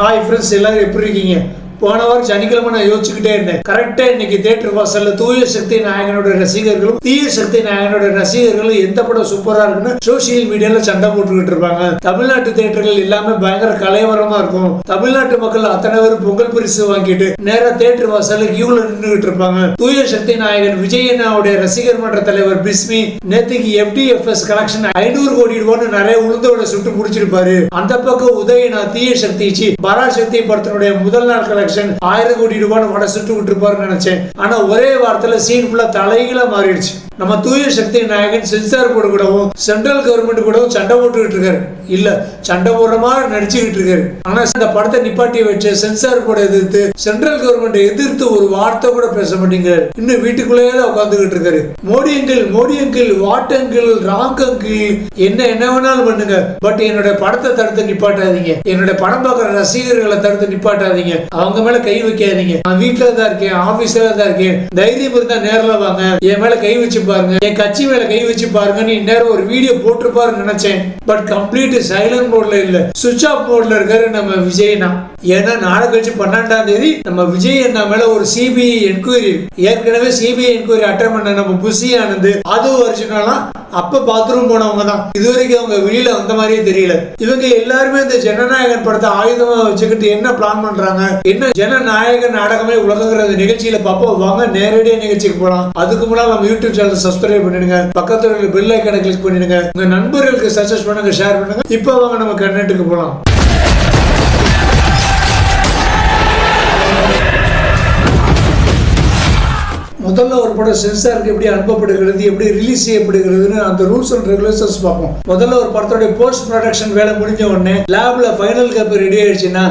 Hi friends, எல்லாரும் எப்படி இருக்கீங்க? போன வாரம் சனிக்கிழமை நான் யோசிச்சுக்கிட்டே இருந்தேன். கரெக்டா இன்னைக்கு தியேட்டர் வாசல்ல தூய சக்தி நாயகனோட ரசிகர்களும் தீய சக்தி நாயகனோட ரசிகர்களும் எந்த படம் சூப்பரா இருக்குன்னு சோசியல் மீடியால சண்டை போட்டுக்கிட்டு இருப்பாங்க. தமிழ்நாட்டு தியேட்டர்கள் எல்லாமே பயங்கர கலைவரமா இருக்கும். தமிழ்நாட்டு மக்கள் அத்தனை பேரும் பொங்கல் பரிசு வாங்கிட்டு நேரா தியேட்டர் வாசல்ல கியூல நின்றுகிட்டு இருப்பாங்க. தூய சக்தி நாயகன் விஜயண்ணாவுடைய ரசிகர் மன்ற தலைவர் பிஸ்மி நேத்துக்கு FDFS கலெக்ஷன் 500 கோடி ரூபான்னு நிறைய உளுந்தோட சுட்டு முடிச்சிருப்பாரு. அந்த பக்கம் உதயனா தீய சக்தி பராசக்தி படத்தினுடைய முதல் நாள் கலெக்ஷன் 1000 கோடி ரூபாய் வட சுட்டு விட்டு இருப்பாருன்னு நினைச்சேன். ஆனா ஒரே வாரத்துல சீன் ஃபுல்லா தலைகீழா மாறிடுச்சு. நம்ம தூய சக்தி நாயகன் சென்சார் போர்டு கூடவும் சென்ட்ரல் கவர்மெண்ட் கூடவும் சண்டை போட்டுக்கிட்டு இருக்காரு. இல்ல சண்டை போடுற மாதிரி நடிச்சுக்கிட்டு இருக்காரு. ஆனா இந்த படத்தை நிப்பாட்டி வச்ச சென்சார் போர்டை எதிர்த்து சென்ட்ரல் கவர்மெண்ட் எதிர்த்து ஒரு வார்த்தை கூட பேச மாட்டேங்கிறாரு. இன்னும் வீட்டுக்குள்ளேயே தான் உட்காந்துக்கிட்டு இருக்காரு. Modi uncle what uncle wrong uncle என்ன வேணாலும் பண்ணுங்க, பட் என்னோட படத்தை தடுத்து நிப்பாட்டாதீங்க. என்னோட படம் பார்க்குற ரசிகர்களை தடுத்து நிப்பாட்டாதீங்க. அவங்க மேல கை வைக்காதீங்க. நான் வீட்டுல தான் இருக்கேன், ஆபீஸ்ல தான் இருக்கேன். தைரியம் இருந்தா நேர்ல வாங்க, என் மேல கை வச்சு பாருங்க, என் கட்சி மேல கை வச்சு பாருங்கன்னு இந்நேரம் ஒரு வீடியோ போட்டிருப்பாருன்னு நினைச்சேன். பட் கம்ப்ளீட் சைலண்ட் மோட்ல இல்ல, சுவிட்ச் ஆஃப் மோட்ல இருக்காரு நம்ம விஜயண்ணா. ஏன்னா நாளை கழிச்சு 12ஆம் தேதி நம்ம விஜயண்ணா மேல ஒரு CBI என்கொயரி, ஏற்கனவே CBI என்கொயரி அட்டன் பண்ண நம்ம புஷி ஆனந்த் அது ஒரிஜினலா அப்ப பாத்ரூம் போனவங்க தான். இதுவரைக்கும் அவங்க வெளியில வந்த மாதிரியே தெரியல. இவங்க எல்லாருமே இந்த ஜனநாயகன் படத்தை ஆயுதமா வச்சுக்கிட்டு என்ன பிளான் பண்றாங்க, என்ன ஜனநாயக நாடகமே உலகங்கிற நிகழ்ச்சியில பாப்போம். வாங்க நேரடியா நிகழ்ச்சிக்கு போலாம். அதுக்கு முன்னாடி நம்ம யூடியூப் சேனல் சப்ஸ்கிரைப் பண்ணிடுங்க, பக்கத்துல பெல் ஐகானை கிளிக் பண்ணிடுங்க, உங்க நண்பர்களுக்கு சஜஸ்ட் பண்ணுங்க, ஷேர் பண்ணுங்க. இப்போ வாங்க நம்ம கண்டென்ட்டுக்கு போலாம். முதல்ல ஒரு படம் சென்சாருக்கு எப்படி அனுப்பப்படுகிறது, எப்படி ரிலீஸ் செய்யப்படுகிறதுன்னு அந்த ரூல்ஸ் அண்ட் ரெகுலேஷன்ஸ் பார்ப்போம். முதல்ல ஒரு படத்தோட போஸ்ட் ப்ரொடக்ஷன் வேலை முடிஞ்ச உடனே லேப்ல ஃபைனல் காப்பி ரெடி ஆயிடுச்சுன்னா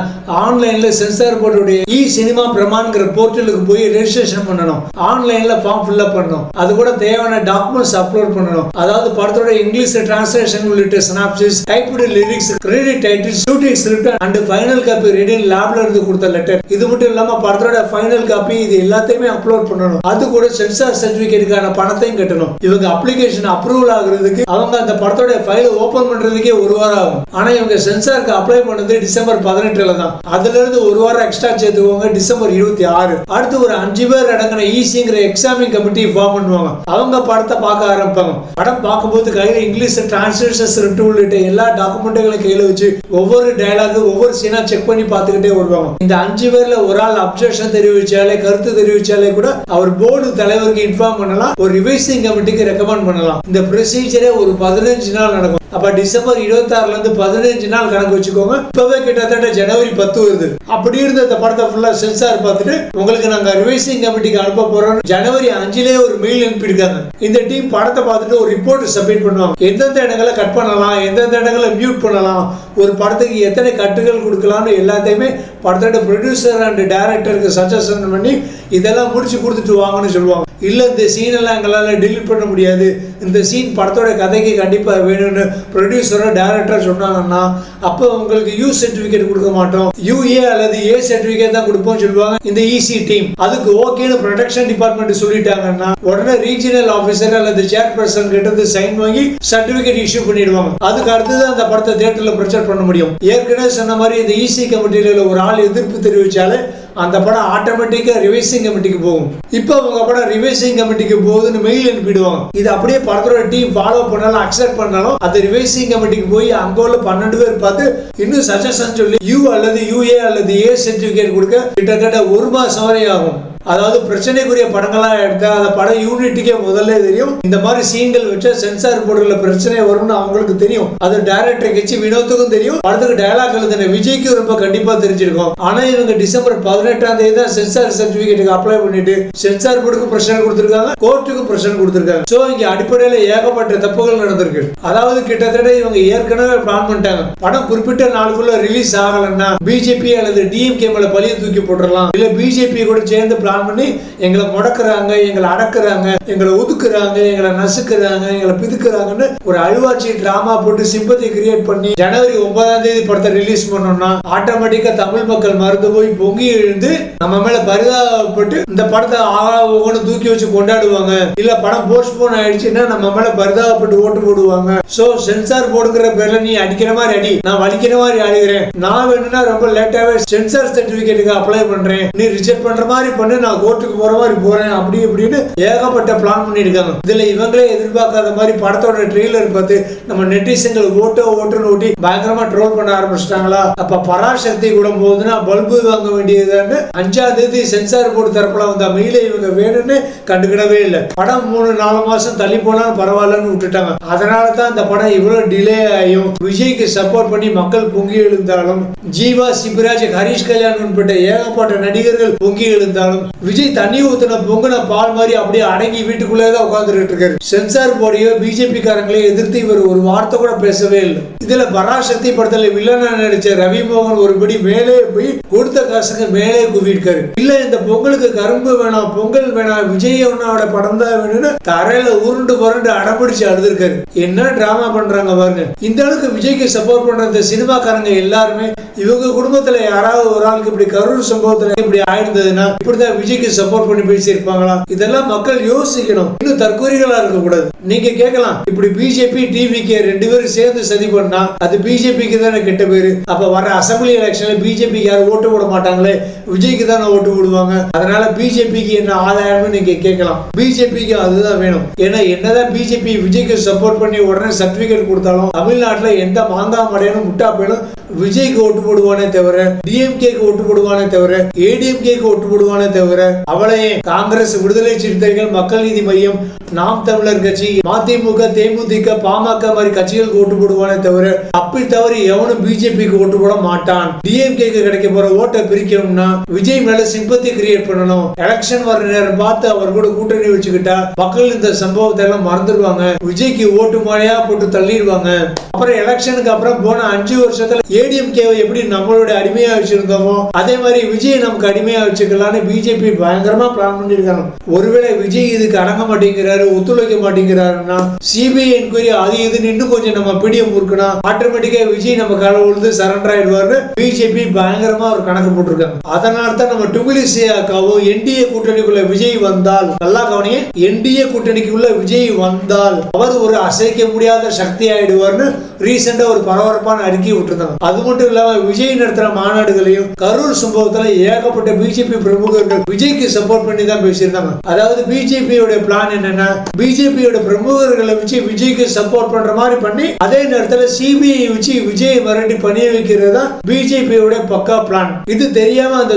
ஆன்லைன்ல சென்சார் போர்டுடைய சினிமா பிரமான்ங்கிற போர்ட்டலுக்கு போய் ரெஜிஸ்ட்ரேஷன் பண்ணணும். ஆன்லைன்ல ஃபார்ம் ஃபில் அப் பண்ணணும். அது கூட தேவையான டாக்குமெண்ட்ஸ் அப்லோட் பண்ணணும். அதாவது படத்தோட இங்கிலீஷ் டிரான்ஸ்லேஷன் உள்ளிட்ட synopsis, typed lyrics, credit title, shooting script and final copy ready லேப்ல இருந்து கொடுத்த லெட்டர். இது மட்டும் இல்லாம படத்தோட ஃபைனல் காப்பி இது எல்லாத்தையுமே அப்லோட் பண்ணணும். அது கூட சென்சார் சர்டிபிகேட்டுக்கான பணத்தையும் கட்டணும். இவங்க அப்ளிகேஷன் அப்ரூவல் ஆகுறதுக்கு அவங்க அந்த படத்தோட ஃபைலை ஓபன் பண்றதுக்கே ஒரு வாரம் ஆகும். ஆனா இவங்க சென்சாருக்கு அப்ளை பண்ணது டிசம்பர் 18ல தான். அதுல இருந்து ஒரு வாரம் எக்ஸ்ட்ரா சேர்த்துக்குவாங்க டிசம்பர் 26. அடுத்து ஒரு 5 பேர் அடங்கின ECங்கிற எக்ஸாமிங் கமிட்டி ஃபார்ம் பண்ணுவாங்க. அவங்க படத்தை பார்க்க ஆரம்பிப்பாங்க. படம் பார்க்கும்போது கையில இங்கிலீஷ் டிரான்ஸ்லேஷன் ஸ்கிரிப்ட் உள்ளிட்ட எல்லா டாக்குமெண்ட்களையும் கையில வச்சு ஒவ்வொரு டயலாக் ஒவ்வொரு சீனா செக் பண்ணி பார்த்துக்கிட்டே வருவாங்க. இந்த 5 பேர்ல ஒரு ஆள் அப்செக்ஷன் தெரிவிச்சாலே, கருத்து தெரிவிச்சாலே கூட அவர் போர்டு தலைவருக்கு இன்ஃபார்ம் பண்ணலாம், ஒரு ரிவைசிங் கமிட்டிக்கு ரெக்கமெண்ட் பண்ணலாம். இந்த ப்ரொசீஜரே ஒரு 15 நாள் நடக்கும். அப்ப டிசம்பர் 26ல இருந்து 15 நாள் கணக்கு வச்சுக்கோங்க. இப்பவே கிட்டத்தட்ட ஜனவரி 10 வருது. அப்படி இருந்த இந்த படத்தை ஃபுல்லா சென்சார் பார்த்துட்டு உங்களுக்கு நாங்க ரிவைசிங் கமிட்டிக்கு அனுப்ப போறோம் ஜனவரி 5லே ஒரு மெயில் அனுப்பியிருக்காங்க. இந்த டீம் படத்தை பார்த்துட்டு ஒரு ரிப்போர்ட் சப்மிட் பண்ணுவாங்க. எந்தெந்த இடங்களை கட் பண்ணலாம், எந்தெந்த இடங்களை மியூட் பண்ணலாம், ஒரு படத்துக்கு எத்தனை கட்டுகள் கொடுக்கலாம்னு எல்லாத்தையுமே படத்தோட ப்ரொடியூசர் அண்ட் டைரக்டருக்கு சஜஷன் பண்ணி இதெல்லாம் முடிச்சு கொடுத்துட்டு வாங்கன்னு சொல்லுவாங்க. இல்ல இந்த சீன் எல்லாம் எங்களால டெலிட் பண்ண முடியாது, இந்த சீன் படத்தோட கதைக்கு கண்டிப்பா வேணும்னு ப்ரொடியூசரோ டைரக்டர் சொன்னாங்கன்னா அப்போ உங்களுக்கு U சர்டிபிகேட் கொடுக்க மாட்டோம், UA அல்லது A சர்டிபிகேட் தான் கொடுப்போம் சொல்லுவாங்க இந்த EC டீம். அதுக்கு ஓகேன்னு ப்ரொடக்ஷன் டிபார்ட்மெண்ட் சொல்லிட்டாங்கன்னா உடனே ரீஜனல் ஆபீசர் அல்லது சேர்பர்சன் கிட்ட சைன் வாங்கி சர்டிபிகேட் இஷ்யூ பண்ணிடுவாங்க. அதுக்கு அடுத்தது அந்த படத்தை தியேட்டர்ல ப்ரொஜெக்ட் பண்ண முடியும். ஏற்கனவே சொன்ன மாதிரி இந்த EC கமிட்டியில ஒரு ஆள் எதிர்ப்பு தெரிவிச்சாலே அந்த படம் ஆட்டோமேட்டிக்கா ரிவைசிங் கமிட்டிக்கு போகும். இப்போ உங்க படம் ரிவைசிங் கமிட்டிக்கு போகுதுன்னு மெயில் அனுப்பிடுவாங்க. இது அப்படியே படத்தோட டீம் ஃபாலோ பண்ணாலும் அக்செப்ட் பண்ணாலும் அது ரிவைசிங் கமிட்டிக்கு போய் அங்க உள்ள 12 பேர் பார்த்து இன்னும் சஜஷன் சொல்லி U அல்லது UA அல்லது A சர்டிபிகேட் கொடுக்க கிட்டத்தட்ட 1 மாசம் வரை ஆகும். அதாவது பிரச்சனைக்குரிய படங்களா எடுத்தா அந்த படம் யூனிட்டுக்கே முதல்ல தெரியும். இந்த மாதிரி சீன்கள் வச்சா சென்சார் போர்டுல பிரச்சனை வரும்னு அவங்களுக்கு தெரியும். அது டைரக்டர் கட்சி வினோத்துக்கும் தெரியும். படத்துக்கு டயலாக் எழுதின விஜய்க்கு ரொம்ப கண்டிப்பா தெரிஞ்சிருக்கும். ஆனா இவங்க டிசம்பர் 18ஆம் தேதி தான் சென்சார் சர்டிபிகேட்டுக்கு அப்ளை பண்ணிட்டு சென்சார் போர்டுக்கு பிரச்சனை கொடுத்திருக்காங்க, கோர்ட்டுக்கு பிரச்சனை கொடுத்திருக்காங்க. சோ இங்க அடிப்படையில ஏகப்பட்ட தப்புகள் நடந்திருக்கு. அதாவது கிட்டத்தட்ட இவங்க ஏற்கனவே பிளான் பண்ணிட்டாங்க. படம் குறிப்பிட்ட நாளுக்குள்ள ரிலீஸ் ஆகலன்னா BJP அல்லது DMK மேல பழிய தூக்கி போட்டுறலாம், இல்ல BJP கூட சேர்ந்து பிளான் பண்ணி எங்களை முடக்குறாங்க, எங்களை அடக்குறாங்க, எங்களை ஒதுக்குறாங்க, எங்களை நசுக்குறாங்க, எங்களை பிதுக்குறாங்கன்னு ஒரு அழுவாச்சி டிராமா போட்டு சிம்பத்தி கிரியேட் பண்ணி ஜனவரி 9 படத்தை ரிலீஸ் பண்ணோம்னா ஆட்டோமேட்டிக்கா தமிழ் மக்கள் மறந்து போய் பொங்கி எழுந்து நம்ம மேல பரிதாபப்பட்டு இந்த படத்தை ஆகான்னு தூக்கி வச்சு கொண்டாடுவாங்க. இல்ல படம் போஸ்ட்போன் ஆயிடுச்சுன்னா நம்ம மேல பரிதாபப்பட்டு ஓட்டு போடுவாங்க. சோ சென்சார் போர்டுங்கிற பேர்ல நீ அடிக்கிற மாதிரி அடி, நான் வலிக்கிற மாதிரி அடிக்கிறேன், நான் வேணும்னா ரொம்ப லேட்டாவே சென்சார் சர்டிபிகேட்டுக்கு அப்ளை பண்றேன், நீ ரிஜெக்ட் பண்ற மாதிரி பண்ணு, நான் கோர்ட்டுக்கு போற மாதிரி போறேன் அப்படி இப்படின்னு ஏகப்பட்ட பிளான் பண்ணிருக்காங்க. இதுல இவங்களே எதிர்பார்க்காத மாதிரி படத்தோட ட்ரெய்லர் பார்த்து நம்ம நெட்டிசன்கள் ஓட்டுன்னு ஓட்டி பயங்கரமா ட்ரோல் பண்ண ஆரம்பிச்சிட்டாங்களா. அப்ப பராசக்தி கூட போகுதுன்னா பல்பு வாங்க வேண்டியதுன்னு 5ஆம் தேதி சென்சார் போர்டு தரப்புல வந்த மெயில இவங்க வேணும்னு கண்டுக்கிடவே இல்லை. படம் 3-4 மாசம் தள்ளி போனாலும் பரவாயில்லன்னு விட்டுட்டாங்க. அதனாலதான் இந்த படம் இவ்வளவு டிலே ஆயும் விஜய்க்கு சப்போர்ட் பண்ணி மக்கள் பொங்கி எழுந்தாலும், ஜீவா, சிவராஜ், ஹரிஷ் கல்யாண் உட்பட்ட ஏகப்பட்ட நடிகர்கள் பொங்கி எழுந்தாலும், விஜய் தண்ணி ஊத்தின பொங்குன பால் மாதிரி அப்படியே அடங்கி வீட்டுக்குள்ளேதான் உட்கார்ந்துட்டு இருக்காரு. சென்சார் போர்டையோ பிஜேபி காரங்களே எதிர்த்து இவர் ஒரு வார்த்தை கூட பேசவே இல்லை. இதுல பராசக்தி படத்துல வில்லனா நடிச்ச ரவிமோகன் ஒருபடி மேலே போய் கொடுத்த காசுக்கு மேலே குவியிருக்காரு. இல்ல இந்த பொங்கலுக்கு கரும்பு வேணாம், பொங்கல் வேணாம், விஜய் அண்ணாவோட படம் தான் வேணும்னு தரையில உருண்டு புரண்டு அடம்பிடிச்சு அழுதுருக்காரு. என்ன டிராமா பண்றாங்க பாருங்க. இந்த அளவுக்கு விஜய்க்கு சப்போர்ட் பண்ற இந்த சினிமாக்காரங்க எல்லாருமே இவங்க குடும்பத்துல யாராவது ஒரு ஆளுக்கு இப்படி கரூர் சம்பவத்துல இப்படி ஆயிருந்ததுன்னா இப்படிதான் விஜய்க்கு சப்போர்ட் பண்ணி பேசியிருப்பாங்களா? இதெல்லாம் மக்கள் யோசிக்கணும். இன்னும் தற்கொலைகளா இருக்க கூடாது. நீங்க கேட்கலாம், இப்படி பிஜேபி டிவிக்கு 2 பேரும் சேர்ந்து சதி பண்ணா அது பிஜேபிக்கு தானே கெட்ட பேரு. அப்ப வர அசம்பிளி எலெக்ஷன்ல பிஜேபிக்கு யாரும் ஓட்டு போட மாட்டாங்களே, விஜய்க்கு தானே ஓட்டு போடுவாங்க. அதனால பிஜேபிக்கு என்ன ஆதாயம்னு நீங்க கேட்கலாம். பிஜேபிக்கு அதுதான் வேணும். ஏன்னா என்னதான் பிஜேபி விஜய்க்கு சப்போர்ட் பண்ணி உடனே சர்டிபிகேட் கொடுத்தாலும் தமிழ்நாட்டுல எந்த மாங்கா மடையனும் முட்டா பேனும் விஜய்க்கு ஓட்டு போடுவானே தவிர, டிஎம்கேக்கு ஓட்டு போடுவானே தவிர, ஏடிஎம்கேக்கு ஓட்டு போடுவானே தவிர, அவளையே காங்கிரஸ், விடுதலை சிறுத்தைகள், மக்கள் நீதி மையம், நாம் தமிழர் கட்சி, மதிமுக, தேமுதிக, பாமக மாதிரி கட்சிகளுக்கு ஓட்டு போடுவானே தவிர அப்படி தவிர எவனும் பிஜேபிக்கு ஓட்டு போட மாட்டான். டிஎம்கேக்கு கிடைக்க போற ஓட்டை பிரிக்கணும்னா விஜய் மேல சிம்பத்தி கிரியேட் பண்ணணும். எலெக்ஷன் வர நேரம் பார்த்து அவர் கூட கூட்டணி வச்சுக்கிட்டா மக்கள் இந்த சம்பவத்தை எல்லாம் மறந்துடுவாங்க. விஜய்க்கு ஓட்டு மழையா போட்டு தள்ளிடுவாங்க. அப்புறம் எலெக்ஷனுக்கு அப்புறம் போன 5 வருஷத்துல ஏடிஎம்கேவை எப்படி நம்மளோட அடிமையா வச்சிருந்தோமோ அதே மாதிரி விஜய் நமக்கு அடிமையா வச்சுக்கலாம்னு பிஜேபி பயங்கரமா பிளான் பண்ணிருக்காங்க. ஒருவேளை விஜய் இதுக்கு அடங்க மாட்டேங்கிறாரு, ஒத்துழைக்க மாட்டேங்கிறாருன்னா சிபிஐ என்கொயரி அது இதுன்னு இன்னும் கொஞ்சம் நம்ம பிடிஎம் இருக்குன்னா ஆட்டோமேட்டிக்கா விஜய் நம்ம கால விழுந்து சரண்டர் ஆயிடுவாரு. பிஜேபி பயங்கரமா ஒரு கணக்கு போட்டிருக்காங்க. அதனால தான் நம்ம டுமிலிசியாக்காவும் என்டிஏ கூட்டணிக்குள்ள விஜய் வந்தால், நல்லா கவனிங்க, என்டிஏ கூட்டணிக்குள்ள விஜய் வந்தால் அவர் ஒரு அசைக்க முடியாத சக்தி ஆயிடுவார்னு ரீசெண்டா ஒரு பரபரப்பான அறிக்கை விட்டுருந்தாங்க. அது மட்டும் இல்லாம விஜய் நடத்துற மாநாடுகளையும் கரூர் சம்பவத்துல ஏகப்பட்ட பிஜேபி பிரமுகர்கள் விஜய்க்கு சப்போர்ட் பண்ணி தான் பேசியிருந்தாங்க. அதாவது பிஜேபியோட பிளான் என்னன்னா, பிஜேபியோட பிரமுகர்களை வச்சு விஜய்க்கு சப்போர்ட் பண்ற மாதிரி பண்ணி அதே நேரத்துல சிபிஐ வச்சு விஜய் மிரட்டி பணிய வைக்கிறது தான் பிஜேபியோட பக்கா பிளான். இது தெரியாம அந்த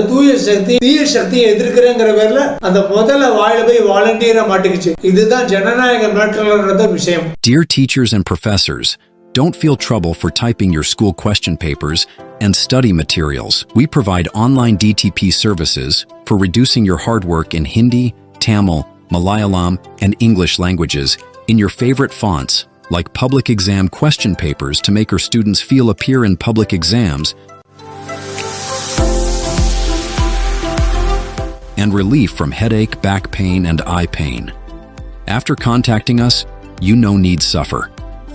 தீய சக்தியை எதிர்க்கிறேங்கிற பேர்ல அந்த முதல்ல வாயில போய் வாலண்டியரா மாட்டிக்கிச்சு. இதுதான் ஜனநாயக மிரட்டல்ன்ற விஷயம். Dear teachers and professors, don't feel trouble for typing your school question papers and study materials. We provide online DTP services for reducing your hard work in Hindi, Tamil, Malayalam, and English languages in your favorite fonts, like public exam question papers to make our students feel appear in public exams, and relief from headache, back pain, and eye pain. After contacting us, you no need suffer.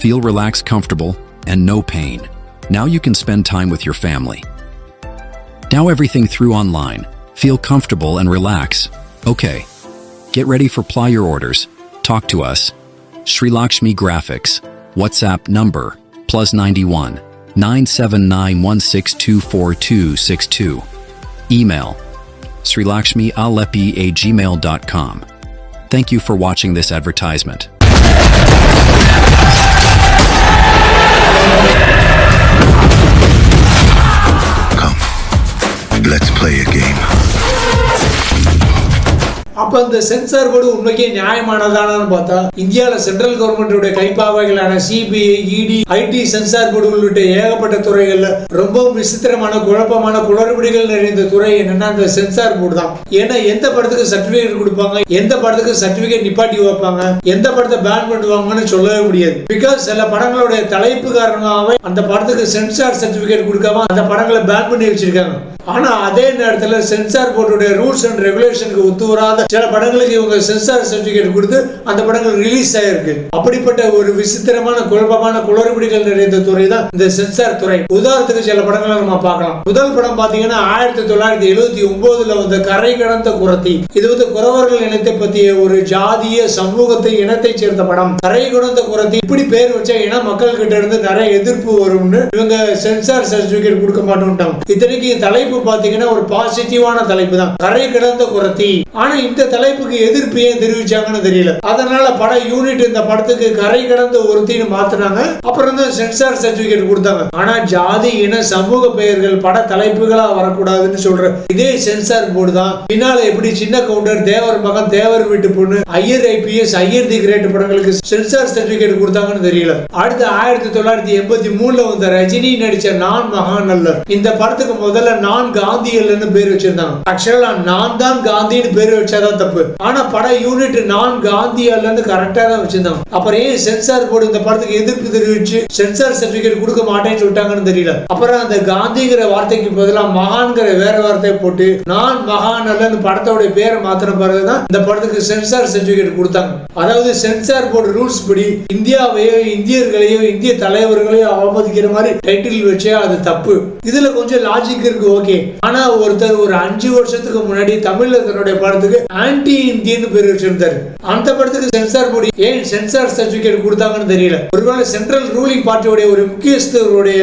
Feel relaxed, comfortable, and no pain. Now you can spend time with your family. Now everything through online. Feel comfortable and relax. Okay. Get ready for ply your orders. Talk to us. Sri Lakshmi Graphics. WhatsApp number +91 97916242262. Email srilakshmi@gmail.com. Thank you for watching this advertisement. Come, let's play a game. அப்ப அந்த censor board உண்மைக்கே நியாயமானதானு பார்த்தா இந்தியாவில central கவர்மெண்டோட கைப்பாவைகளான CBI, இடி, ID, censor board உள்ளிட்ட ஏகப்பட்ட துறைகள்ல ரொம்ப விசித்திரமான குழப்பமான குளறுபடிகள் நிறைந்த துறை என்னன்னா அந்த சென்சார் போர்டு தான். ஏன்னா எந்த படத்துக்கு சர்டிபிகேட் கொடுப்பாங்க, எந்த படத்துக்கு சர்டிபிகேட் நிப்பாட்டி வைப்பாங்க, எந்த படத்தை பேன் பண்ணுவாங்கன்னு சொல்லவே முடியாது. பிகாஸ் சில படங்களுடைய தலைப்பு காரணமாகவே அந்த படத்துக்கு சென்சார் சர்டிபிகேட் கொடுக்காம அந்த படங்களை பேன் பண்ணி வச்சிருக்காங்க. ஆனா அதே நேரத்தில் சென்சார் போர்டுடைய ரூல்ஸ் அண்ட் ரெகுலேஷனுக்கு ஒத்து வராத சில படங்களுக்கு இவங்க சென்சார் சர்டிபிகேட் கொடுத்து அந்த படங்கள் ரிலீஸ் ஆயிருக்கு. அப்படிப்பட்ட ஒரு விசித்திரமான குழப்பமான குளறுபடிகள் நிறைந்த துறை தான் இந்த சென்சார் துறை. உதாரணத்துக்கு சில படங்களை நம்ம பார்க்கலாம். முதல் படம் பாத்தீங்கன்னா 1979 வந்த கரை கடந்த குரத்தி. இது வந்து குறவர்கள் இனத்தை பற்றிய ஒரு ஜாதிய சமூகத்தை இனத்தை சேர்ந்த படம். கரை கடந்த குரத்தி இப்படி பேர் வச்ச இன மக்கள் கிட்ட இருந்து நிறைய எதிர்ப்பு வரும்னு இவங்க சென்சார் சர்டிபிகேட் கொடுக்க மாட்டோம்ட்டாங்க. இத்தனைக்கு தலைப்பு பாத்தீங்கன்னா ஒரு பாசிட்டிவான தலைப்பு தான், கரை கடந்த குரத்தி. ஆனா இந்த தலைப்புக்கு எதிர்ப்பு ஏன் தெரிவிச்சாங்கன்னு தெரியல. அதனால பட யூனிட் இந்த படத்துக்கு கரை கடந்த ஒருத்தின்னு மாத்தினாங்க. அப்புறம் தான் சென்சார் சர்டிபிகேட் கொடுத்தாங்க. ஆனா ஜாதி இன சமூக பெயர்கள் பட தலைப்புகளா வரக்கூடாதுன்னு சொல்ற இதே சென்சார் போர்டு தான் பின்னால எப்படி சின்ன கவுண்டர், தேவர் மகன், தேவர் வீட்டு பொண்ணு, ஐயர் ஐபிஎஸ், ஐயர் தி கிரேட் படங்களுக்கு சென்சார் சர்டிபிகேட் கொடுத்தாங்கன்னு தெரியல. அடுத்து 1983 வந்த ரஜினி நடிச்ச நான் மகாநல்லர். இந்த படத்துக்கு முதல்ல நான் காந்தி அல்லன்னு பேர் வச்சிருந்தாங்க. ஆக்சுவலா நான் தான் காந்தின்னு பேர் வச்சாதான் தப்பு. ஆனா பட யூனிட் நான் காந்தி அல்லன்னு கரெக்டா தான் வச்சிருந்தாங்க. அப்புறம் ஏன் சென்சார் போர்டு இந்த படத்துக்கு எதிர்ப்பு தெரிவிச்சு சென்சார் சர்டிபிகேட் கொடுக்க மாட்டேன்னு சொல்லிட்டாங்கன்னு தெரியல. அப்புறம் அந்த காந்திங்கிற வார்த்தைக்கு பதிலாக மகான்கிற வேற வார்த்தையை போட்டு நான் மகான் அல்லன்னு படத்தோட பேரை மாத்திர பிறகுதான் இந்த படத்துக்கு சென்சார் சர்டிபிகேட் கொடுத்தாங்க. அதாவது சென்சார் போர்டு ரூல்ஸ் படி இந்தியாவையோ இந்தியர்களையோ இந்திய தலைவர்களையோ அவமதிக்கிற மாதிரி டைட்டில் வச்சே அது தப்பு. இதுல கொஞ்சம் லாஜிக் இருக்கு, ஓகே. ஆனா ஒருத்தர் ஒரு 5 வருஷத்துக்கு முன்னாடி தமிழ்ல தன்னுடைய படத்துக்கு ஆன்டி இந்தியன் பேர் வச்சிருந்தாரு. அந்த படத்துக்கு சென்சார் போர்டு ஏன் சென்சார் சர்டிபிகேட் கொடுத்தாங்கன்னு தெரியல. ஒருவேளை சென்ட்ரல் ரூலிங் பார்ட்டியோட ஒரு முக்கியஸ்தருடைய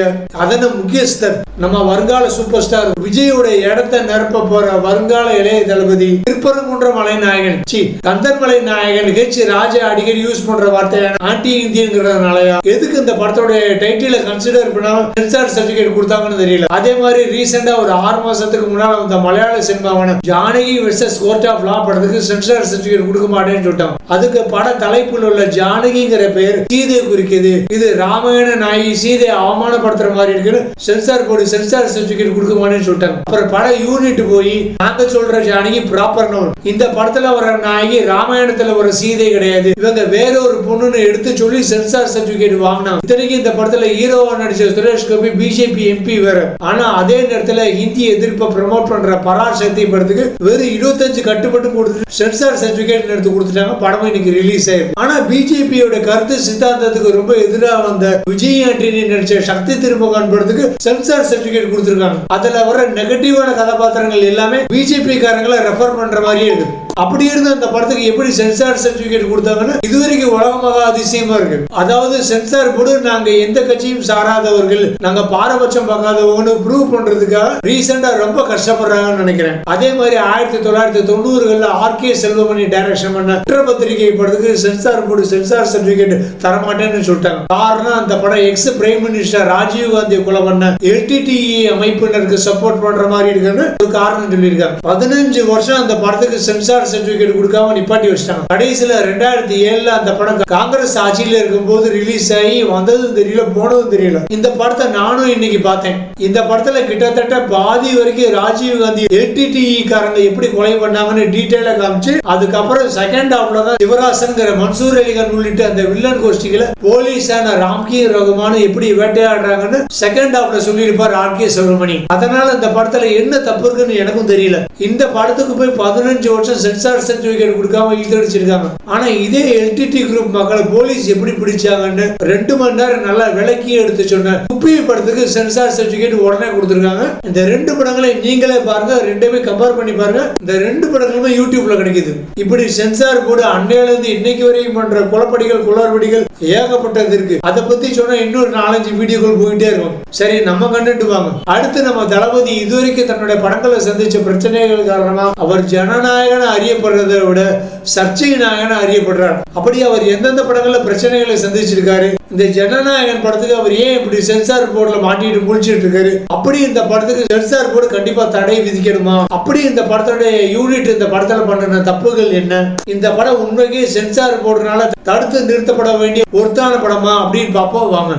முக்கியஸ்தர் நம்ம வருங்கால சூப்பர் ஸ்டார் விஜயோட இடத்தை நிரப்ப போற வருங்கால இளைய தளபதி திருப்பரங்குன்ற மலைநாயகன் கந்தன்மலை நாயகன் ஹெச் ராஜா அடிக்கடி யூஸ் பண்ற வார்த்தையான ஆன்டி இந்தியன்ங்கிறதுனாலயா எதுக்கு இந்த படத்தோட டைட்டில கன்சிடர் பண்ணாம சென்சார் சர்டிபிகேட் கொடுத்தாங்கன்னு தெரியல. அதே மாதிரி ரீசெண்டா ஒரு 6 மாசத்துக்கு முன்னால வந்த மலையாள சினிமாவான Janaki versus court of law படத்துக்கு சென்சார் சர்டிபிகேட் கொடுக்க மாட்டேன்னு சொல்லிட்டாங்க. அதுக்கு பட தலைப்பில் உள்ள ஜானகிங்கிற பெயர் சீதை குறிக்குது, இது ராமாயண நாயகி சீதை அவமானப்படுத்துற மாதிரி இருக்குன்னு சென்சார் போர்டு சென்சார் சர்டிபிகேட் கொடுக்க மாட்டேன்னு சொல்லிட்டாங்க. அப்புறம் பட யூனிட் போய் நாங்க சொல்ற ஜானகி ப்ராப்பர் நோன், இந்த படத்துல வர நாயகி ராமாயணத்துல வர சீதை கிடையாது, இவங்க வேற ஒரு பொண்ணுன்னு எடுத்து சொல்லி சென்சார் சர்டிபிகேட் வாங்கினாங்க. இத்தனைக்கு இந்த படத்துல ஹீரோவா நடிச்ச சுரேஷ் கோபி பிஜேபி எம்பி வேற. ஆனா அதே நேரத்துல ஹிந்தி எதிர்ப்பை ப்ரமோட் பண்ற பரார் சக்தி படத்துக்கு வெறும் 25 கட்டுப்பட்டு கொடுத்து சென்சார் சர்டிபிகேட் எடுத்து கொடுத்துட்டாங்க. படம் இன்னைக்கு ரிலீஸ் ஆயிருக்கு. ஆனா பிஜேபியோட கருத்து சித்தாந்தத்துக்கு ரொம்ப எதிராக வந்த விஜய் ஆண்டனி நடிச்ச சக்தி திருமுகன் படத்துக்கு சென்சார் சர்டிபிகேட் கொடுத்திருக்காங்க. அதுல வர நெகட்டிவான கதாபாத்திரங்கள் எல்லாமே பிஜேபி காரங்களை ரெஃபர் பண்ற மாதிரியே இருக்கு. அப்படி இருந்த அந்த படத்துக்கு எப்படி சென்சார் சர்டிபிகேட் கொடுத்தாங்கன்னா இதுவரைக்கும் உலகமாக அதிசயமா இருக்கு. அதாவது சென்சார் போர்டு நாங்க எந்த கட்சியும் சாராதவர்கள், நாங்க பாரபட்சம் பார்க்காதவங்க ப்ரூவ் பண்றதுக்காக ரீசெண்டா ரொம்ப கஷ்டப்படுறாங்கன்னு நினைக்கிறேன். அதே மாதிரி 1990 ஆர்கே செல்வமணி டைரக்ஷன் பண்ண குற்றப்பத்திரிகை படத்துக்கு சென்சார் போர்டு சென்சார் சர்டிபிகேட் தரமாட்டேன்னு சொல்லிட்டாங்க. காரணம் அந்த படம் X prime minister Rajiv Gandhi கொலை பண்ண LTTE அமைப்பினருக்கு சப்போர்ட் பண்ற மாதிரி இருக்குன்னு ஒரு காரணம் சொல்லியிருக்காங்க. 15 வருஷம் அந்த படத்துக்கு சென்சார் சர்டிபிகேட் கொடுக்காம நிப்பாட்டி வச்சிட்டாங்க. கடைசியில 2007 அந்த படம் காங்கிரஸ் ஆட்சியில இருக்கும்போது ரிலீஸ் ஆகி வந்ததும் தெரியல போனதும் தெரியல. இந்த படத்தை நானும் இன்னைக்கு பார்த்தேன். இந்த படத்துல கிட்டத்தட்ட பாதி வரைக்கும் ராஜீவ் காந்தி LTTE காரங்க எப்படி கொலை பண்ணாங்கன்னு டீடைலா காமிச்சு அதுக்கப்புறம் செகண்ட் ஹாஃப்ல தான் சிவராசன்ங்கிற மன்சூர் அலிகான் உள்ளிட்ட அந்த வில்லன் கோஷ்டிகளை போலீஸான ராம்கி ரகுமான் எப்படி வேட்டையாடுறாங்கன்னு செகண்ட் ஹாஃப்ல சொல்லியிருப்பார் ஆர்கே செல்வமணி. அதனால இந்த படத்துல என்ன தப்பு இருக்குன்னு எனக்கும் தெரியல. இந்த படத்துக்கு போய் 15 வருஷம் சென்சார் சர்டிபிகேட் கொடுக்காம இழுத்தடிச்சிருக்காங்க. ஆனா இதே LTT குரூப் மக்களை போலீஸ் எப்படி பிடிச்சாங்கன்னு 2 மணி நேரம் நல்லா விளக்கி எடுத்து சொன்ன குப்பி படத்துக்கு சென்சார் சர்டிபிகேட் உடனே கொடுத்திருக்காங்க. இந்த 2 படங்களை நீங்களே பாருங்க, ரெண்டுமே கம்பேர் பண்ணி பாருங்க. இந்த 2 படங்களுமே யூடியூப்ல கிடைக்குது. இப்படி சென்சார் போர்டு அன்னையில இருந்து இன்னைக்கு வரைக்கும் பண்ற குளப்படிகள் குளறுபடிகள் ஏகப்பட்டது இருக்கு. அதை பத்தி சொன்னா இன்னொரு 4-5 வீடியோக்கள் போயிட்டே இருக்கும். சரி, நம்ம கண்டுட்டு வாங்க. அடுத்து நம்ம தளபதி இதுவரைக்கும் தன்னுடைய படங்களை சந்திச்ச பிரச்சனைகள் காரணமா அவர் ஜனநாயகன அறியப்படுறதை விட சர்ச்சை நாயகன அறியப்படுறார். அப்படி அவர் எந்தெந்த படங்கள்ல பிரச்சனைகளை சந்திச்சிருக்காரு, இந்த ஜனநாயகன் படத்துக்கு அவர் ஏன் இப்படி சென்சார் போர்டுல மாட்டிட்டு முடிச்சிட்டு இருக்காரு, அப்படி இந்த படத்துக்கு சென்சார் போர்டு கண்டிப்பா தடை விதிக்கணுமா, அப்படி இந்த படத்தோட யூனிட் இந்த படத்துல பண்ண தப்புகள் என்ன, இந்த படம் உண்மைக்கே சென்சார் போர்டுனால தடுத்து நிறுத்தப்பட வேண்டிய பொருத்தான படமா அப்படின்னு பார்ப்போம் வாங்க.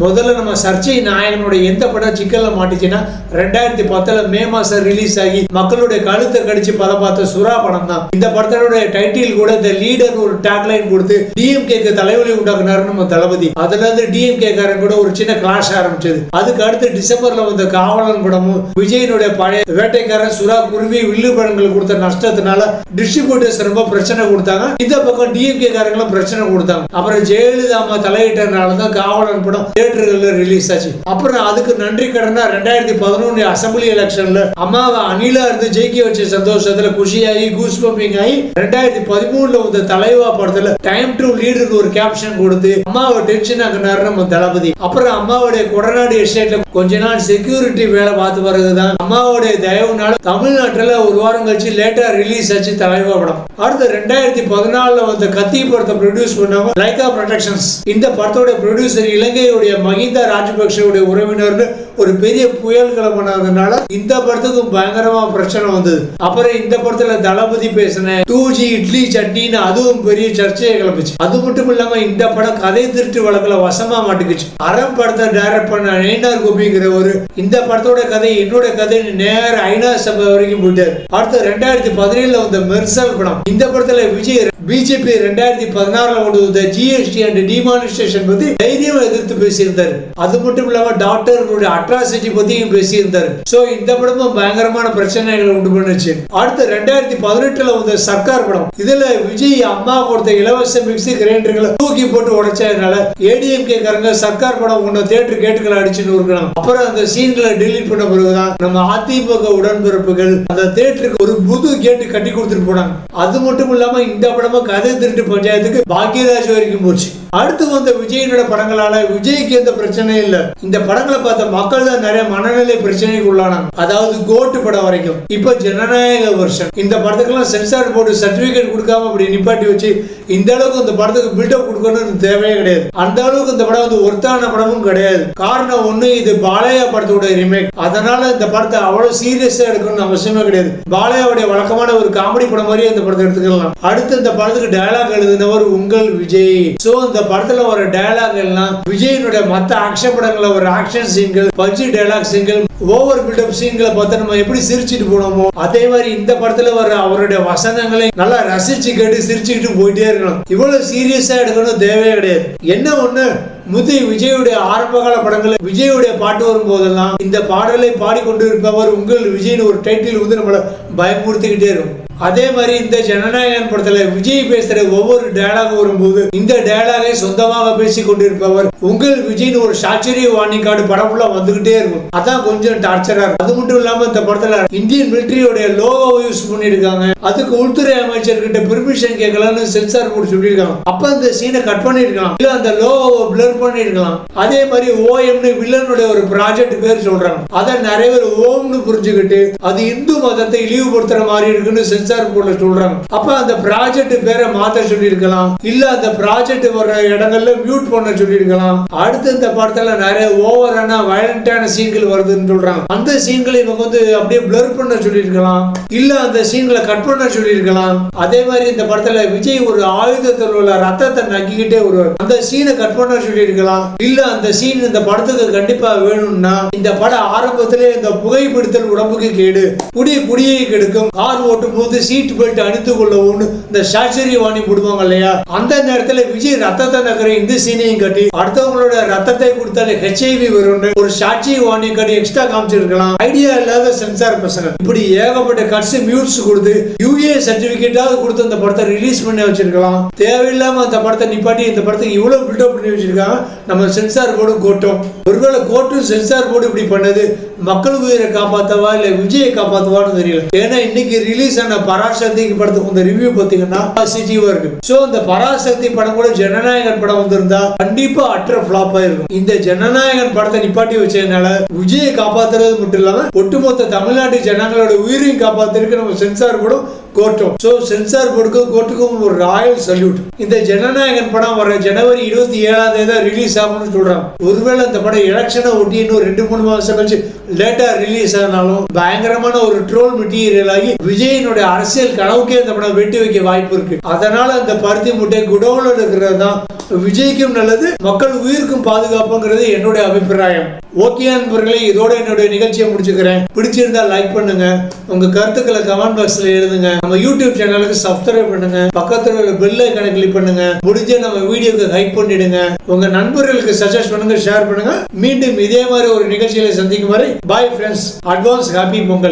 முதல்ல நம்ம சர்ச்சை நாயகனுடைய எந்த படம் சிக்கல்ல மாட்டுச்சுன்னா 2010 மே மாசம் ரிலீஸ் ஆகி மக்களுடைய கழுத்தை கடிச்சு பதம் பார்த்த சுறா படம் தான். இந்த படத்தோட டைட்டில் கூட தி லீடர் ஒரு டேக்லைன் கொடுத்து டிஎம்கேக்கு தலைவலி உண்டாக்குனாரு நம்ம தளபதி. அதுல இருந்து டிஎம்கே காரன் கூட ஒரு சின்ன கிளாஷ் ஆரம்பிச்சது. அதுக்கு அடுத்து டிசம்பர்ல வந்த காவலன் படமும் விஜயனுடைய பழைய வேட்டைக்காரன் சுறா குருவி வில்லு படங்கள் கொடுத்த நஷ்டத்தினால டிஸ்ட்ரிபியூட்டர்ஸ் ரொம்ப பிரச்சனை கொடுத்தாங்க. இந்த பக்கம் டிஎம்கே காரங்களும் பிரச்சனை கொடுத்தாங்க. அப்புறம் ஜெயலலிதா அம்மா தலையிட்டனால தான் காவலன் படம் தியேட்டர்கள்ல ரிலீஸ் ஆச்சு. அப்புறம் அதுக்கு நன்றி கடனா 2011 அசம்பிளி எலெக்ஷன்ல அம்மாவை அணிலா இருந்து ஜெயிக்க வச்ச சந்தோஷத்துல குஷியாகி கூஸ் பம்பிங் ஆகி 2013 வந்த தலைவா படத்துல டைம் டு லீடர் ஒரு கேப்ஷன் கொடுத்து அம்மாவை டென்ஷன் ஆக்குனாரு நம்ம தளபதி. அப்புறம் அம்மாவுடைய கொடநாடு எஸ்டேட்ல கொஞ்ச நாள் செக்யூரிட்டி வேலை பார்த்து வருதுதான் அம்மாவுடைய தயவுனால தமிழ்நாட்டுல ஒரு வாரம் கழிச்சு லேட்டா ரிலீஸ் ஆச்சு தலைவா படம். அடுத்து 2014 வந்த கத்தி படத்தை ப்ரொடியூஸ் பண்ணவங்க லைகா ப்ரொடக்ஷன்ஸ். இந்த படத்தோட ப்ரொடியூசர் இலங்கையுடைய மஹிந்தா ராஜபக்சேவுடைய உறவினர்னு ஒரு பெரிய புயல் கிளம்பினதுனால இந்த படத்துக்கு பயங்கரமா பிரச்சனை வந்தது. அப்புறம் இந்த படத்துல தளபதி பேசின 2G இட்லி சட்னின்னு அதுவும் பெரிய சர்ச்சையை கிளப்பிச்சு. அது மட்டும் இல்லாம இந்த படம் கதை திருட்டு வழக்குல வசமா மாட்டுக்குச்சு. அறம் படத்தை டைரக்ட் பண்ண நயினார் கோபிங்கிற ஒரு இந்த படத்தோட கதை என்னோட கதை நேர ஐநா சபை வரைக்கும் போயிட்டாரு. அடுத்து 2017 வந்த மெர்சல் படம். இந்த படத்துல விஜய் பிஜேபி 2016 கொண்டு ஜிஎஸ்டி அண்ட் டிமானிஸ்ட்ரேஷன் பத்தி தைரியமா எதிர்த்து பேசியிருந்தாரு. அது மட்டும் இல்லாம டாக்டர்களுடைய அட்ராசிட்டி பத்தியும் பேசியிருந்தாரு. சோ இந்த படமும் பயங்கரமான பிரச்சனைகளை உண்டு பண்ணுச்சு. அடுத்து 2018 வந்த சர்க்கார் படம். இதுல விஜய் அம்மா கொடுத்த இலவச மிக்சி கிரைண்டர்களை தூக்கி போட்டு உடைச்சதுனால ஏடிஎம்கே காரங்க சர்க்கார் படம் ஒன்னு தியேட்டர் கேட்டுகளை அடிச்சுன்னு இருக்கலாம். அப்புறம் அந்த சீன்களை டெலீட் பண்ண பிறகுதான் நம்ம அதிமுக உடன்பிறப்புகள் அந்த தியேட்டருக்கு ஒரு புது கேட்டு கட்டி கொடுத்துட்டு போனாங்க. அது மட்டும் இல்லாம இந்த படமும் கதை திருட்டு பஞ்சாயத்துக்கு பாக்யராஜ் வரைக்கும் போச்சு. அடுத்து வந்த விஜயனோட படங்களால விஜய்க்கு எந்த பிரச்சனையும் இல்ல. இந்த படங்களை பார்த்த மக்கள் தான் நிறைய மனநிலை பிரச்சனைக்கு உள்ளானாங்க. அதாவது கோட்டு படம் வரைக்கும். இப்ப ஜனநாயக வருஷம் இந்த படத்துக்கெல்லாம் சென்சார் போர்டு சர்டிபிகேட் கொடுக்காம அப்படி நிப்பாட்டி வச்சு இந்த அளவுக்கு இந்த படத்துக்கு பில்டப் கொடுக்கணும்னு தேவையே கிடையாது. அந்த அளவுக்கு இந்த படம் வந்து ஒருத்தான படமும் கிடையாது. காரணம் ஒண்ணு, இது பாலையா படத்தோட ரீமேக். அதனால இந்த படத்தை அவ்வளவு சீரியஸா எடுக்கணும்னு அவசியமே கிடையாது. பாலையாவுடைய வழக்கமான ஒரு காமெடி படம் மாதிரியே இந்த படத்தை எடுத்துக்கலாம். அடுத்து இந்த படத்துக்கு டயலாக் எழுதினவர் உங்கள் விஜய். சோ இந்த படத்துல ஒரு டயலாக் எல்லாம் விஜயனுடைய மத்த ஆக்ஷன் படங்கள்ல ஒரு ஆக்ஷன் சீன்கள், பஞ்சி டயலாக் சீன்கள், ஓவர் பில்டப் சீன்களை பார்த்து நம்ம எப்படி சிரிச்சுட்டு போனோமோ அதே மாதிரி இந்த படத்துல வர அவருடைய வசனங்களை நல்லா ரசிச்சு கேட்டு சிரிச்சுக்கிட்டு போயிட்டே இருக்கணும். இவ்வளவு சீரியஸா எடுக்கணும் தேவையே கிடையாது. என்ன ஒண்ணு, விஜயுடைய ஆரம்பகால படங்கள் விஜயுடைய பாட்டு வரும் போதெல்லாம் இந்த பாடலை பாடிக்கொண்டு இருப்பவர் உங்கள் விஜய் ஒரு டைட்டில் வந்து நம்மளை பயமுறுத்திக்கிட்டே இருக்கும். அதே மாதிரி இந்த ஜனநாயகன் படத்துல விஜய் பேசுற ஒவ்வொரு டயலாக் வரும்போது இந்த டயலாகை சொந்தமாக பேசி கொண்டிருப்பவர் உங்கள் விஜய் ஒரு சாச்சரிய வார்னிங் கார்டு படம் ஃபுல்லா வந்துகிட்டே இருக்கும். அதான் கொஞ்சம் டார்ச்சரா இருக்கும். அது மட்டும் இல்லாம இந்த படத்துல இந்தியன் மிலிட்டரியோட லோகோ யூஸ் பண்ணிருக்காங்க. அதுக்கு உள்துறை அமைச்சர்கிட்ட பெர்மிஷன் கேட்கலாம்னு சென்சார் போர்டு சொல்லியிருக்காங்க. அப்ப அந்த சீனை கட் பண்ணிருக்கலாம், இல்ல அந்த லோகோவை பிளர் பண்ணிருக்கலாம். அதே மாதிரி ஓஎம்னு வில்லனுடைய ஒரு ப்ராஜெக்ட் பேர் சொல்றாங்க. அதை நிறைய பேர் ஓம்னு புரிஞ்சுக்கிட்டு அது இந்து மதத்தை இழிவுபடுத்துற மாதிரி இருக்குன்னு சென்சார் போர்டுல சொல்றாங்க. அப்ப அந்த ப்ராஜெக்ட் பேரை மாத்த சொல்லியிருக்கலாம், இல்ல அந்த ப்ராஜெக்ட் வர்ற இடங்கள்ல மியூட் பண்ண சொல்லியிருக்கலாம். அடுத்து இந்த படத்துல நிறைய ஓவரான வயலண்டான சீன்கள் வருதுன்னு சொல்றாங்க. அந்த சீன்களை இவங்க வந்து அப்படியே பிளர் பண்ண சொல்லியிருக்கலாம், இல்ல அந்த சீன்களை கட் பண்ண சொல்லியிருக்கலாம். அதே மாதிரி இந்த படத்துல விஜய் ஒரு ஆயுதத்தில் உள்ள ரத்தத்தை நக்கிக்கிட்டே வருவார். அந்த சீனை கட் பண்ண சொல்லியிருக்கலாம், இல்ல அந்த சீன் இந்த படத்துக்கு கண்டிப்பா வேணும்னா இந்த படம் ஆரம்பத்திலே இந்த புகைப்பிடித்தல் உடம்புக்கு கேடு, குடியை கெடுக்கும், கார் ஓட்டும் போது சீட் பெல்ட் அணிந்து கொள்ளவும் இந்த சாச்சரிய வாணி போடுவாங்க இல்லையா, அந்த நேரத்துல விஜய் ரத்தத்தை நக்கிற இந்த சீனையும் கட்டி அடுத்தவங்களோட ரத்தத்தை கொடுத்தாலே HIV வரும் ஒரு சாட்சி வாணி கட்டி எக்ஸ்ட்ரா காமிச்சிருக்கலாம். ஐடியா இல்லாத சென்சார் பசங்க இப்படி ஏகப்பட்ட கட்ஸ் மியூட்ஸ் கொடுத்து UA சர்டிபிகேட்டாவது கொடுத்து அந்த படத்தை ரிலீஸ் பண்ணி வச்சிருக்கலாம். தேவையில்லாம அந்த படத்தை நிப்பாட்டி இந்த படத்துக்கு இவ்வளவு பில்டப் பண்ணி வச்சிருக்காங்க நம்ம சென்சார் போர்டு கோட்டும். ஒருவேளை கோர்ட்டும் சென்சார் போர்டு இப்படி பண்ணது மக்கள் உயிரை காப்பாத்தவா இல்ல விஜயை காப்பாத்துவான்னு தெரியல. ஏன்னா இன்னைக்கு ரிலீஸ் ஆன பராசக்தி படத்துக்கு இந்த ரிவ்யூ பாத்தீங்கன்னா பாசிட்டிவா இருக்கு. சோ இந்த பராசக்தி படம் கூட ஜனநாயகன் படம் வந்திருந்தா கண்டிப்பா அற்ற ஃபிளாப் ஆயிருக்கும். இந்த ஜனநாயகன் படத்தை நிப்பாட்டி வச்சதுனால விஜயை காப்பாத்துறது மட்டும் இல்லாம ஒட்டுமொத்த தமிழ்நாட்டு ஜனங்களோட உயிரையும் காப்பாத்திருக்கு நம்ம சென்சார் போர்டும் கோர்ட்டும். சோ சென்சார் போர்டுக்கும் கோர்ட்டுக்கும் ஒரு ராயல் சல்யூட். இந்த ஜனநாயகன் படம் வர ஜனவரி 27 ரிலீஸ் ஆகும்னு சொல்றாங்க. ஒருவேளை இந்த படம் எலெக்ஷனை ஒட்டி இன்னும் 2-3 மாசம் கழிச்சு லேட்டா ரிலீஸ் ஆனாலும் பயங்கரமான ஒரு ட்ரோல் மெட்டீரியல் ஆகி விஜயனுடைய அரசியல் கனவுக்கே இந்த படம் வெட்டி வைக்க வாய்ப்பு இருக்கு. அதனால அந்த பருத்தி முட்டை குடவுல இருக்கிறது தான் விஜய்க்கும் நல்லது, மக்கள் உயிருக்கும் பாதுகாப்புங்கிறது என்னுடைய அபிப்பிராயம். ஓகே நண்பர்களே, இதோட என்னுடைய நிகழ்ச்சியை முடிச்சுக்கிறேன். பிடிச்சிருந்தா லைக் பண்ணுங்க, உங்க கருத்துக்களை கமெண்ட் பாக்ஸ்ல எழுதுங்க, நம்ம யூடியூப் சேனலுக்கு சப்ஸ்கிரைப் பண்ணுங்க, பக்கத்துல உள்ள பெல் ஐகானை கிளிக் பண்ணுங்க, முடிஞ்ச நம்ம வீடியோக்கு ஹைப் பண்ணிடுங்க, உங்க நண்பர்களுக்கு சஜஸ்ட் பண்ணுங்க, ஷேர் பண்ணுங்க. மீண்டும் இதே மாதிரி ஒரு நிகழ்ச்சியில சந்திக்கும் வரை bye friends, advance happy Pongal.